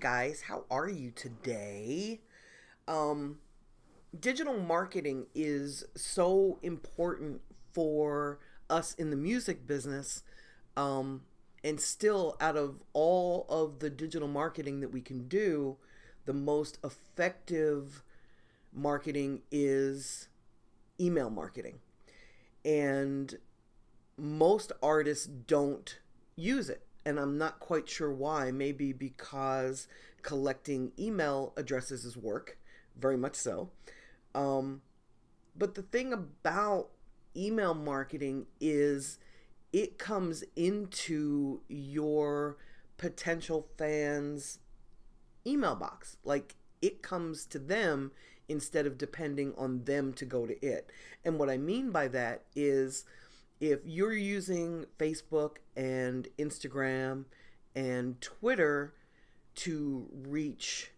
guys, how are you today? Um, Digital marketing is so important for us in the music business. Um, and still, out of all of the digital marketing that we can do, the most effective marketing is email marketing. And most artists don't use it. And I'm not quite sure why. Maybe because collecting email addresses is work, very much so. Um, but the thing about email marketing is it comes into your potential fans' email box. Like it comes to them instead of depending on them to go to it. And what I mean by that is if you're using Facebook and Instagram and Twitter to reach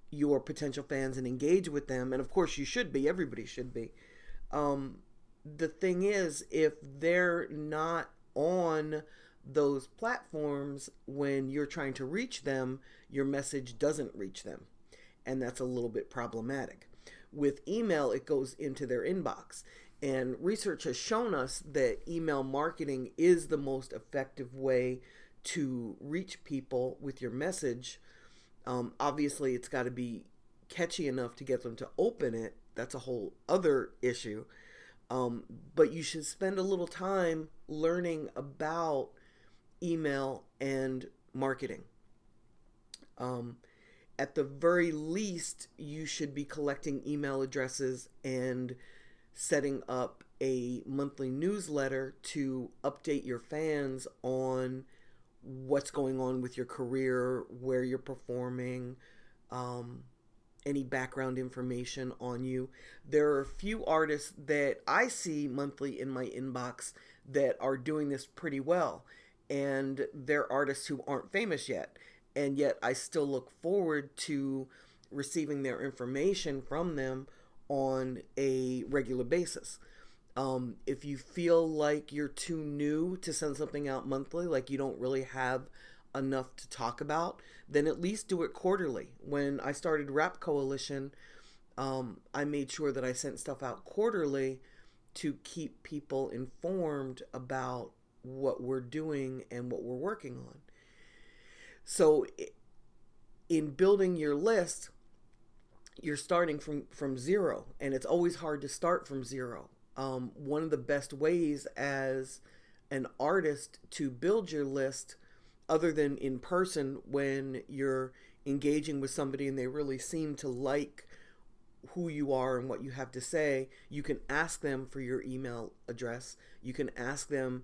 your potential fans and engage with them, and of course you should be, everybody should be. Um, the thing is, if they're not on those platforms when you're trying to reach them, your message doesn't reach them. And that's a little bit problematic. With email, it goes into their inbox. And research has shown us that email marketing is the most effective way to reach people with your message. Obviously, it's got to be catchy enough to get them to open it. That's a whole other issue. But you should spend a little time learning about email and marketing. Um, at the very least, you should be collecting email addresses and setting up a monthly newsletter to update your fans on what's going on with your career, where you're performing, um, any background information on you. There are a few artists that I see monthly in my inbox that are doing this pretty well, and they're artists who aren't famous yet. And yet, I still look forward to receiving their information from them on a regular basis. If you feel like you're too new to send something out monthly, like you don't really have enough to talk about, then at least do it quarterly. When I started RapCoalition, I made sure that I sent stuff out quarterly to keep people informed about what we're doing and what we're working on. So, in building your list, you're starting from zero, and it's always hard to start from zero. One of the best ways as an artist to build your list, other than in person when you're engaging with somebody and they really seem to like who you are and what you have to say, you can ask them for your email address. You can ask them,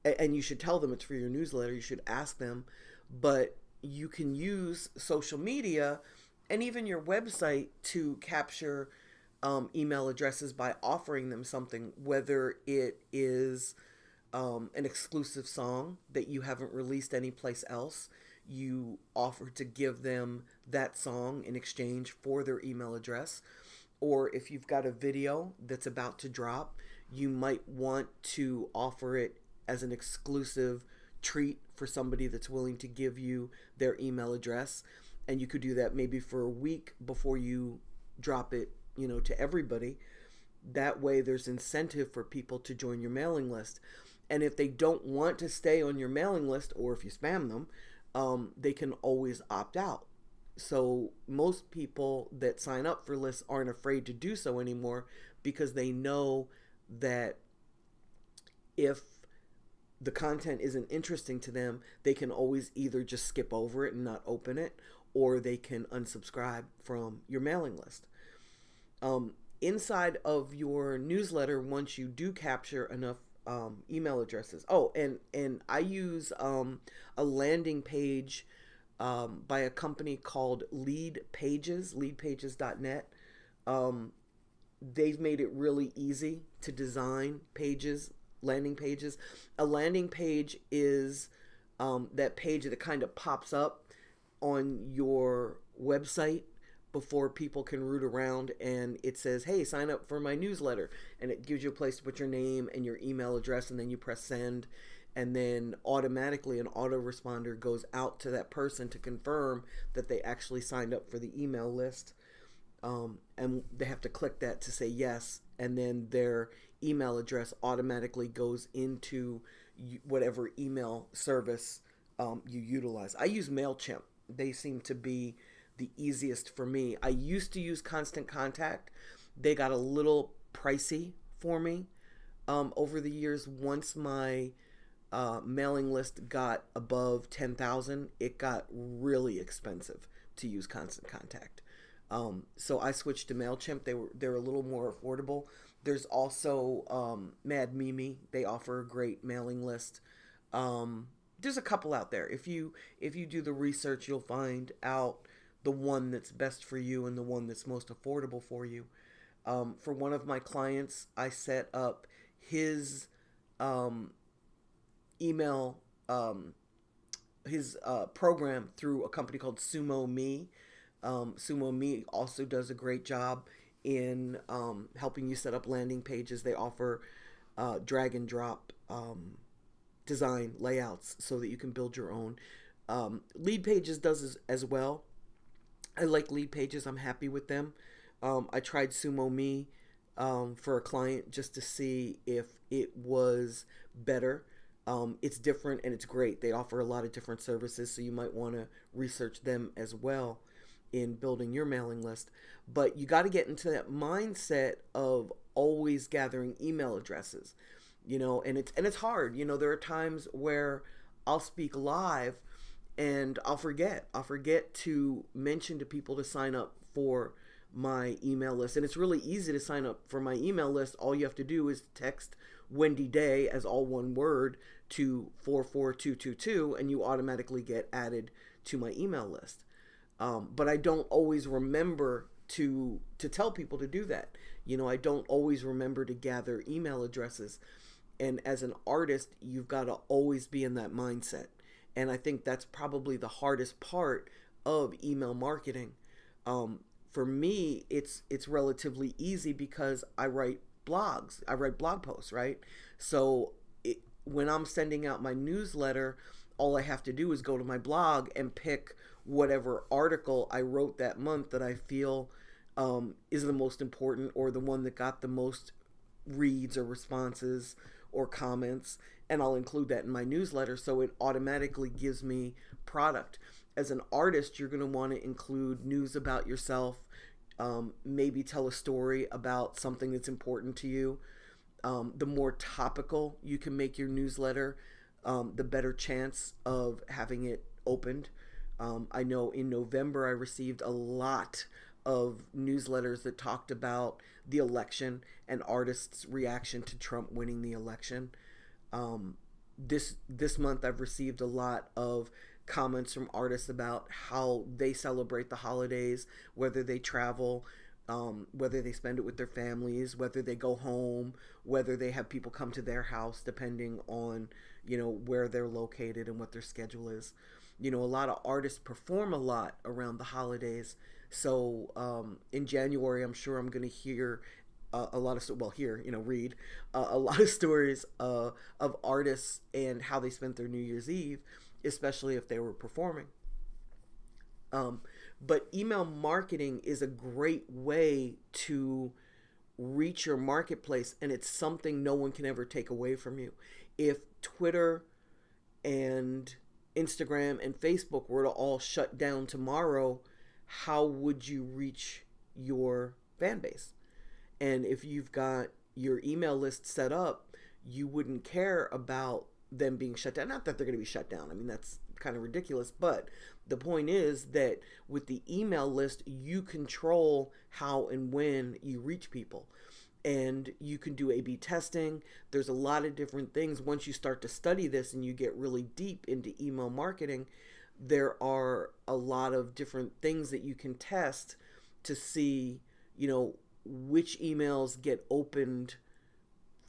and you should tell them it's for your newsletter. You should ask them, but you can use social media and even your website to capture email addresses by offering them something, whether it is an exclusive song that you haven't released anyplace else. You offer to give them that song in exchange for their email address. Or if you've got a video that's about to drop, you might want to offer it as an exclusive treat for somebody that's willing to give you their email address. And you could do that maybe for a week before you drop it, to everybody. That way there's incentive for people to join your mailing list. And if they don't want to stay on your mailing list, or if you spam them, they can always opt out. So most people that sign up for lists aren't afraid to do so anymore because they know that if the content isn't interesting to them, they can always either just skip over it and not open it, or they can unsubscribe from your mailing list. Inside of your newsletter, once you do capture enough email addresses. Oh, and I use a landing page by a company called Lead Pages, leadpages.net. They've made it really easy to design pages, landing pages. A landing page is that page that kind of pops up on your website before people can root around, and it says, hey, sign up for my newsletter, and it gives you a place to put your name and your email address, and then you press send, and then automatically an autoresponder goes out to that person to confirm that they actually signed up for the email list. And they have to click that to say yes, and then their email address automatically goes into whatever email service you utilize. I use MailChimp. They seem to be the easiest for me. I used to use Constant Contact. They got a little pricey for me over the years. Once my mailing list got above 10,000, it got really expensive to use Constant Contact. So I switched to MailChimp. They're a little more affordable. There's also Mad Mimi. They offer a great mailing list. There's a couple out there. If you do the research, you'll find out the one that's best for you and the one that's most affordable for you. For one of my clients, I set up his email, his program through a company called Sumo Me. Sumo Me also does a great job in helping you set up landing pages. They offer drag and drop design layouts so that you can build your own. Lead Pages does as well. I like Lead Pages. I'm happy with them. I tried Sumo Me for a client just to see if it was better. It's different and it's great. They offer a lot of different services, so you might want to research them as well in building your mailing list. But you got to get into that mindset of always gathering email addresses, and it's hard. There are times where I'll speak live and I'll forget to mention to people to sign up for my email list. And it's really easy to sign up for my email list. All you have to do is text Wendy Day as all one word to 44222 and you automatically get added to my email list. But I don't always remember to tell people to do that. I don't always remember to gather email addresses. And as an artist, you've got to always be in that mindset. And I think that's probably the hardest part of email marketing. For me, it's relatively easy because I write blogs. I write blog posts, right? So when I'm sending out my newsletter, all I have to do is go to my blog and pick whatever article I wrote that month that I feel is the most important, or the one that got the most reads or responses or comments, and I'll include that in my newsletter, so it automatically gives me product. As an artist, you're going to want to include news about yourself, maybe tell a story about something that's important to you. The more topical you can make your newsletter, the better chance of having it opened. I know in November I received a lot of newsletters that talked about the election and artists' reaction to Trump winning the election. This month I've received a lot of comments from artists about how they celebrate the holidays, whether they travel, whether they spend it with their families, whether they go home, whether they have people come to their house, depending on where they're located and what their schedule is. A lot of artists perform a lot around the holidays. So in January, I'm sure I'm going to hear read a lot of stories of artists and how they spent their New Year's Eve, especially if they were performing. But email marketing is a great way to reach your marketplace, and it's something no one can ever take away from you. If Twitter and Instagram and Facebook were to all shut down tomorrow, how would you reach your fan base? And if you've got your email list set up, you wouldn't care about them being shut down. Not that they're going to be shut down. I mean, that's kind of ridiculous. But the point is that with the email list, you control how and when you reach people. And you can do A/B testing. There's a lot of different things. Once you start to study this and you get really deep into email marketing, there are a lot of different things that you can test to see, which emails get opened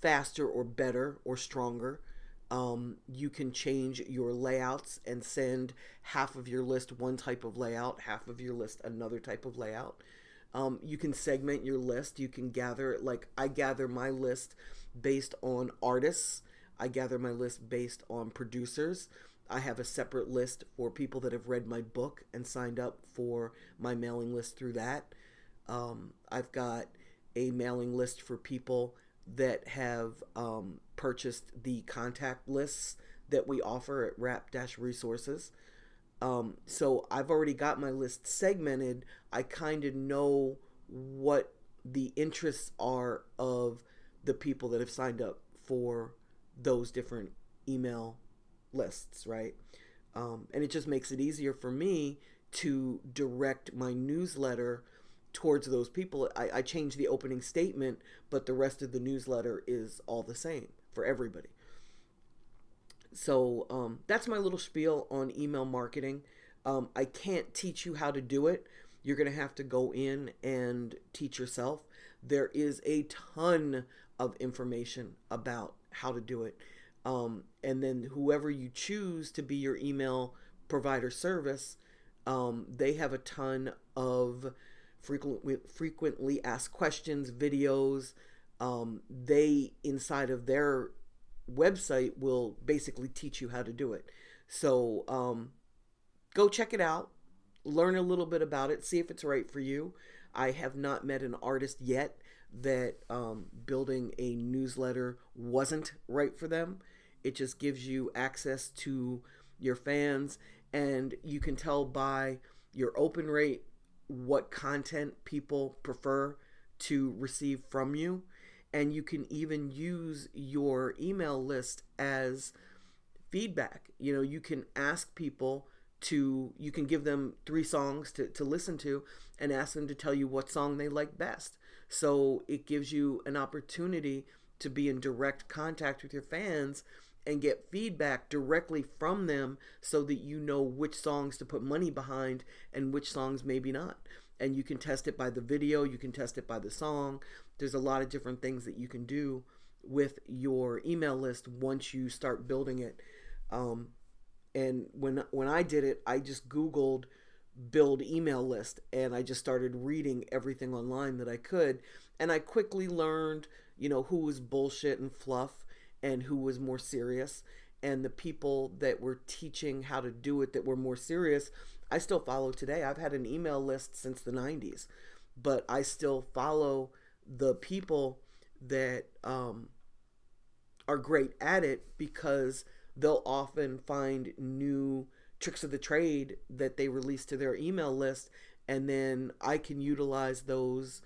faster or better or stronger. You can change your layouts and send half of your list one type of layout, half of your list another type of layout. You can segment your list. You can gather, like I gather my list based on artists. I gather my list based on producers. I have a separate list for people that have read my book and signed up for my mailing list through that. I've got a mailing list for people that have purchased the contact lists that we offer at Rap-Resources. So I've already got my list segmented. I kind of know what the interests are of the people that have signed up for those different email lists, right? And it just makes it easier for me to direct my newsletter towards those people. I change the opening statement, but the rest of the newsletter is all the same for everybody. So that's my little spiel on email marketing. I can't teach you how to do it. You're going to have to go in and teach yourself. There is a ton of information about how to do it. And then whoever you choose to be your email provider service, they have a ton of frequently asked questions, videos. They, inside of their website, will basically teach you how to do it. So go check it out, learn a little bit about it, see if it's right for you. I have not met an artist yet that building a newsletter wasn't right for them. It just gives you access to your fans, and you can tell by your open rate what content people prefer to receive from you. And you can even use your email list as feedback. You know, you can ask people you can give them 3 songs to listen to and ask them to tell you what song they like best. So it gives you an opportunity to be in direct contact with your fans and get feedback directly from them so that you know which songs to put money behind and which songs maybe not. And you can test it by the video, you can test it by the song. There's a lot of different things that you can do with your email list once you start building it. And when I did it, I just Googled build email list, and I just started reading everything online that I could. And I quickly learned, who was bullshit and fluff and who was more serious. And the people that were teaching how to do it that were more serious, I still follow today. I've had an email list since the 90s, but I still follow the people that are great at it, because they'll often find new tricks of the trade that they release to their email list, and then I can utilize those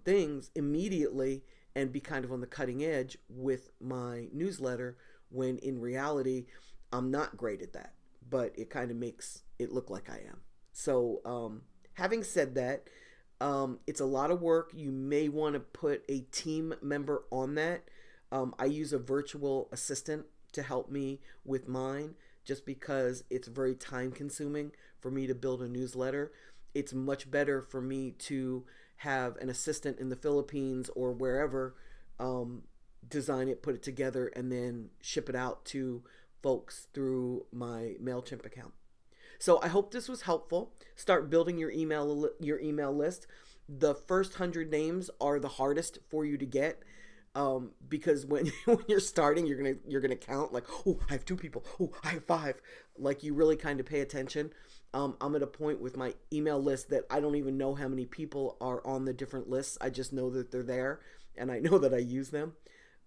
things immediately and be kind of on the cutting edge with my newsletter, when in reality I'm not great at that, but it kind of makes it look like I am. So having said that, it's a lot of work. You may want to put a team member on that. I use a virtual assistant to help me with mine, just because it's very time consuming for me to build a newsletter. It's much better for me to have an assistant in the Philippines or wherever design it, put it together, and then ship it out to folks through my MailChimp account. So I hope this was helpful. Start building your email list. The first 100 names are the hardest for you to get. Because when you're starting, you're gonna count like, oh, I have 2 people, oh, I have 5. Like, you really kind of pay attention. I'm at a point with my email list that I don't even know how many people are on the different lists. I just know that they're there, and I know that I use them.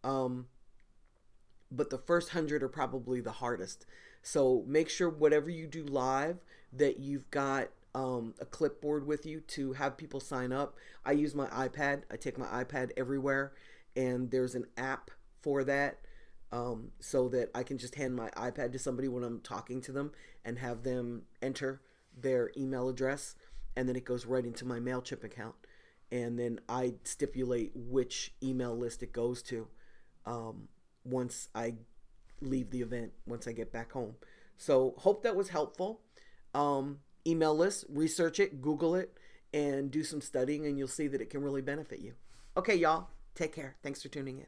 But the first 100 are probably the hardest. So make sure whatever you do live that you've got a clipboard with you to have people sign up. I use my iPad. I take my iPad everywhere. And there's an app for that, so that I can just hand my iPad to somebody when I'm talking to them and have them enter their email address, and then it goes right into my MailChimp account. And then I stipulate which email list it goes to once I leave the event, once I get back home. So hope that was helpful. Email list, research it, Google it, and do some studying, and you'll see that it can really benefit you. Okay, y'all. Take care. Thanks for tuning in.